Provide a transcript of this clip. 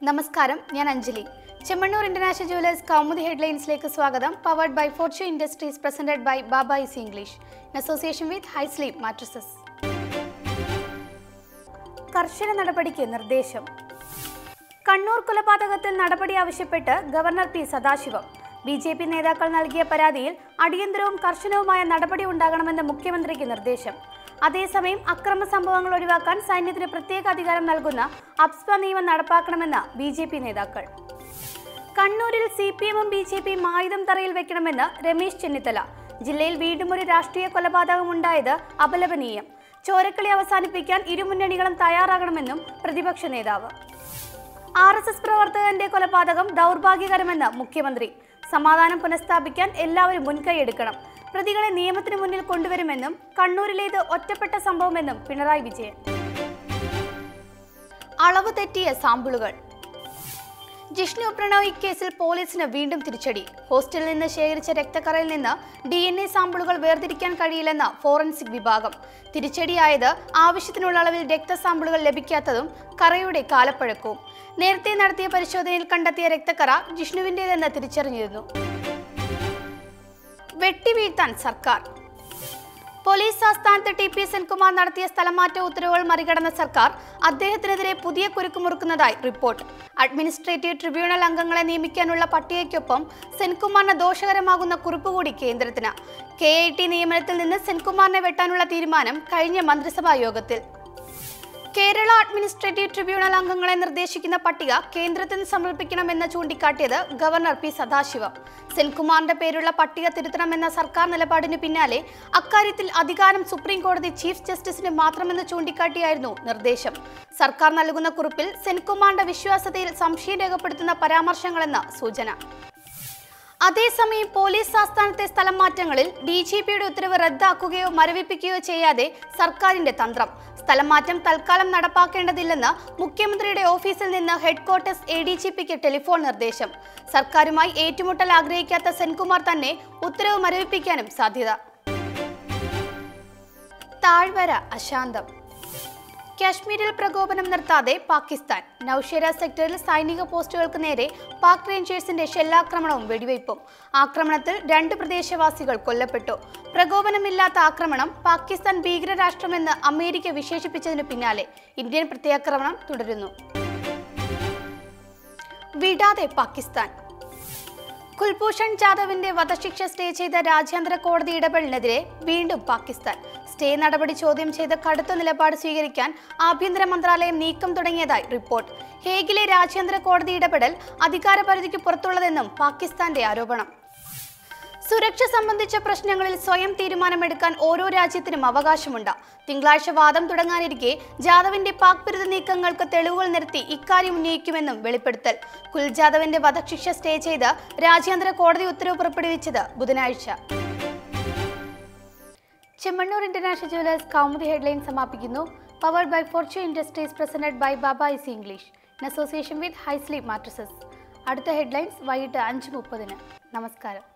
നമസ്കാരം, ഞാൻ Anjali. Chemmanur international jewellers Kaumudi ഹെഡ്ലൈൻസിലേക്ക് സ്വാഗതം. Powered by fortune industries, presented by Baba easy English in association with high sleep mattresses. കർശന നടപടിക്ക് നിർദ്ദേശം. കണ്ണൂർ കൊലപാതകത്തിൽ നടപടി ആവശ്യപ്പെട്ട് ഗവർണർ പി സദാശിവം. BJP നേതാക്കൾ നൽകിയ പരാതിയിൽ അടിയന്തരവും കർശനവുമായ നടപടി ഉണ്ടാകണമെന്ന് മുഖ്യമന്ത്രിക്ക് നിർദ്ദേശം. അതേസമയം അക്രമ സംഭവങ്ങൾ ഒഴിവാക്കാൻ സൈന്യത്തിന് പ്രത്യേക അധികാരം നൽകുന്ന അബ്സ്പ നിയമം നടപ്പാക്കണമെന്ന് BJP നേതാക്കൾ. കണ്ണൂരിൽ CPM-ഉം BJP-യും ആയുധം തറയിൽ വെക്കണമെന്ന് രമേശ് ചെന്നിത്തല. ജില്ലയിൽ വീണ്ടും ഒരു രാഷ്ട്രീയ കൊലപാതകം ഉണ്ടായത് അപലപനീയം. ചോരക്കളി അവസാനിപ്പിക്കാൻ ഇരുമുന്നണികളും തയ്യാറാകണമെന്നും പ്രതിപക്ഷ നേതാവ്. RSS പ്രവർത്തകന്റെ കൊലപാതകം ദൗർഭാഗ്യകരമെന്ന് മുഖ്യമന്ത്രി. സമാധാനം പുനഃസ്ഥാപിക്കാൻ എല്ലാവരും മുൻകൈയെടുക്കണം. പ്രതികളെ നിയമത്തിന് മുന്നിൽ കൊണ്ടുവരുമെന്നും കണ്ണൂരിലേത് ഒറ്റപ്പെട്ട സംഭവമെന്നും പിണറായി വിജയൻ. അളവ് തെറ്റിയ സാമ്പിളുകൾ. ജിഷ്ണു പ്രണോയ് കേസിൽ പോലീസിന് വീണ്ടും തിരിച്ചടി. ഹോസ്റ്റലിൽ നിന്ന് ശേഖരിച്ച രക്തക്കറയിൽ നിന്ന് DNA സാമ്പിളുകൾ വേർതിരിക്കാൻ കഴിയില്ലെന്ന ഫോറൻസിക് വിഭാഗം. തിരിച്ചടിയായത് ആവശ്യത്തിനുള്ള അളവിൽ രക്തസാമ്പിളുകൾ ലഭിക്കാത്തതും കറയുടെ കാലപ്പഴക്കവും. നേരത്തെ നടത്തിയ പരിശോധനയിൽ കണ്ടെത്തിയ രക്തക്കറ ജിഷ്ണുവിൻ്റേതെന്ന് തിരിച്ചറിഞ്ഞിരുന്നു. വെട്ടിവീഴ്ത്താൻ സർക്കാർ. പോലീസ് ആസ്ഥാനത്ത് TP സെൻകുമാർ നടത്തിയ സ്ഥലമാറ്റ ഉത്തരവുകൾ മറികടന്ന സർക്കാർ അദ്ദേഹത്തിനെതിരെ പുതിയ കുരുക്കുമുറുക്കുന്നതായി റിപ്പോർട്ട്. അഡ്മിനിസ്ട്രേറ്റീവ് ട്രിബ്യൂണൽ അംഗങ്ങളെ നിയമിക്കാനുള്ള പട്ടികയ്ക്കൊപ്പം സെൻകുമാറിന് ദോഷകരമാകുന്ന കുറിപ്പ് കൂടി കേന്ദ്രത്തിന്. KIT നിയമനത്തിൽ നിന്ന് സെൻകുമാറിനെ വെട്ടാനുള്ള തീരുമാനം കഴിഞ്ഞ മന്ത്രിസഭാ യോഗത്തിൽ. കേരള അഡ്മിനിസ്ട്രേറ്റീവ് ട്രിബ്യൂണൽ അംഗങ്ങളെ നിർദ്ദേശിക്കുന്ന പട്ടിക കേന്ദ്രത്തിന് സമർപ്പിക്കണമെന്ന് ചൂണ്ടിക്കാട്ടിയത് ഗവർണർ പി സദാശിവം. സെൻകുമാറിന്റെ പേരുള്ള പട്ടിക തിരുത്തണമെന്ന സർക്കാർ നിലപാടിന് പിന്നാലെ അക്കാര്യത്തിൽ അധികാരം സുപ്രീം കോടതി ചീഫ് ജസ്റ്റിസിന് മാത്രമെന്ന് ചൂണ്ടിക്കാട്ടിയായിരുന്നു നിർദ്ദേശം. സർക്കാർ നൽകുന്ന കുറിപ്പിൽ സെൻകുമാറിന്റെ വിശ്വാസ്യതയിൽ സംശയം രേഖപ്പെടുത്തുന്ന പരാമർശങ്ങളെന്ന സൂചന. അതേസമയം പോലീസ് ആസ്ഥാനത്തെ സ്ഥലം മാറ്റങ്ങളിൽ DGPയുടെ ഉത്തരവ് റദ്ദാക്കുകയോ മരവിപ്പിക്കുകയോ ചെയ്യാതെ സർക്കാരിന്റെ തന്ത്രം. സ്ഥലം മാറ്റം തൽക്കാലം നടപ്പാക്കേണ്ടതില്ലെന്ന് മുഖ്യമന്ത്രിയുടെ ഓഫീസിൽ നിന്ന് ഹെഡ്ക്വാർട്ടേഴ്സ് ADGPക്ക് ടെലിഫോൺ നിർദ്ദേശം. സർക്കാരുമായി ഏറ്റുമുട്ടൽ ആഗ്രഹിക്കാത്ത സെൻകുമാർ തന്നെ ഉത്തരവ് മരവിപ്പിക്കാനും സാധ്യത. താഴ്വര അശാന്തം. കാശ്മീരിൽ പ്രകോപനം നിർത്താതെ പാകിസ്ഥാൻ. നൌഷേര സെക്ടറിൽ സൈനിക പോസ്റ്റുകൾക്ക് നേരെ പാക് റേഞ്ചേഴ്സിന്റെ ഷെല്ലാക്രമണവും വെടിവയ്പും. ആക്രമണത്തിൽ 2 പ്രദേശവാസികൾ കൊല്ലപ്പെട്ടു. പ്രകോപനമില്ലാത്ത ആക്രമണം പാകിസ്ഥാൻ ഭീകരരാഷ്ട്രമെന്ന് അമേരിക്ക വിശേഷിപ്പിച്ചതിനു പിന്നാലെ ഇന്ത്യൻ പ്രത്യാക്രമണം തുടരുന്നു. വിടാതെ പാകിസ്ഥാൻ. കുൽഭൂഷൺ ജാദവിന്റെ വധശിക്ഷ സ്റ്റേ ചെയ്ത രാജ്യാന്തര കോടതി ഇടപെടലിനെതിരെ വീണ്ടും പാകിസ്ഥാൻ. സ്റ്റേ നടപടി ചോദ്യം ചെയ്ത് കടുത്ത നിലപാട് സ്വീകരിക്കാൻ ആഭ്യന്തര മന്ത്രാലയം നീക്കം തുടങ്ങിയതായി റിപ്പോർട്ട്. ഹേഗിലെ രാജ്യാന്തര കോടതി ഇടപെടൽ അധികാരപരിധിക്ക് പുറത്തുള്ളതെന്നും പാകിസ്ഥാന്റെ ആരോപണം. സുരക്ഷ സംബന്ധിച്ച പ്രശ്നങ്ങളിൽ സ്വയം തീരുമാനമെടുക്കാൻ ഓരോ രാജ്യത്തിനും അവകാശമുണ്ട്. തിങ്കളാഴ്ച വാദം തുടങ്ങാനിരിക്കെ ജാദവിന്റെ പാക് വിരുദ്ധ നീക്കങ്ങൾക്ക് തെളിവുകൾ നിരത്തി ഇക്കാര്യം ഉന്നയിക്കുമെന്നും വെളിപ്പെടുത്തൽ. കുൽ ജാദവിന്റെ വധശിക്ഷ സ്റ്റേ ചെയ്ത് രാജ്യാന്തര കോടതി ഉത്തരവ് പുറപ്പെടുവിച്ചത് ബുധനാഴ്ച. Chemmanur international jewellers Kaumudi headline സമാപിക്കുന്നു. Powered by fortune industries, presented by Baba easy English in association with high sleep mattresses. അടുത്ത ഹെഡ്ലൈൻസ് വൈകിട്ട് 5:30. നമസ്കാരം.